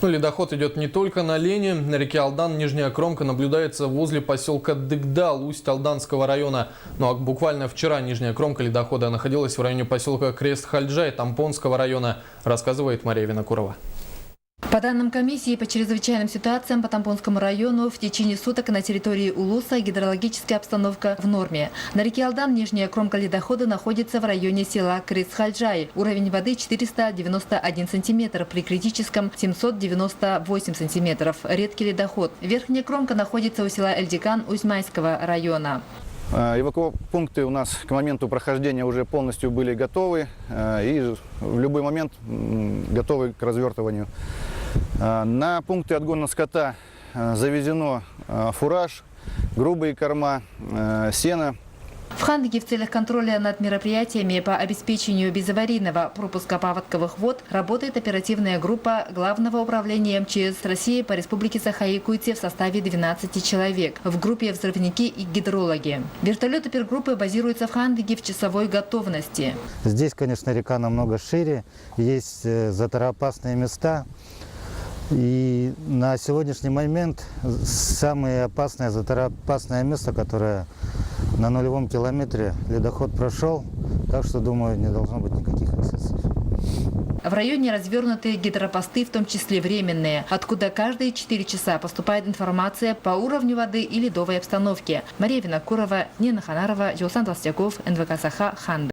Ну, ледоход идет не только на Лени. На реке Алдан нижняя кромка наблюдается возле поселка Дыгдал, Усть-Алданского района. Ну а буквально вчера нижняя кромка ледохода находилась в районе поселка Крест-Хальджай Тампонского района, рассказывает Мария Винокурова. По данным комиссии по чрезвычайным ситуациям по Тампонскому району, в течение суток на территории Улуса гидрологическая обстановка в норме. На реке Алдан нижняя кромка ледохода находится в районе села Крест-Хальджай. Уровень воды 491 сантиметр, при критическом 798 сантиметров. Редкий ледоход. Верхняя кромка находится у села Эльдикан Узьмайского района. Эвакуапункты у нас к моменту прохождения уже полностью были готовы и в любой момент готовы к развертыванию. На пункты отгона скота завезено фураж, грубые корма, сено. В Хандаге в целях контроля над мероприятиями по обеспечению безаварийного пропуска паводковых вод работает оперативная группа Главного управления МЧС России по республике Саха-Якутия в составе 12 человек. В группе взрывники и гидрологи. Вертолет опергруппы базируется в Хандаге в часовой готовности. Здесь, конечно, река намного шире, есть затороопасные места. И на сегодняшний момент самое опасное, затороопасное место, которое на нулевом километре ледоход прошел, так что, думаю, не должно быть никаких эксцессов. В районе развернуты гидропосты, в том числе временные, откуда каждые 4 часа поступает информация по уровню воды и ледовой обстановке. Мария Винокурова, Нина Ханарова, Жолсан Толстяков, НВК Саха, Ханда.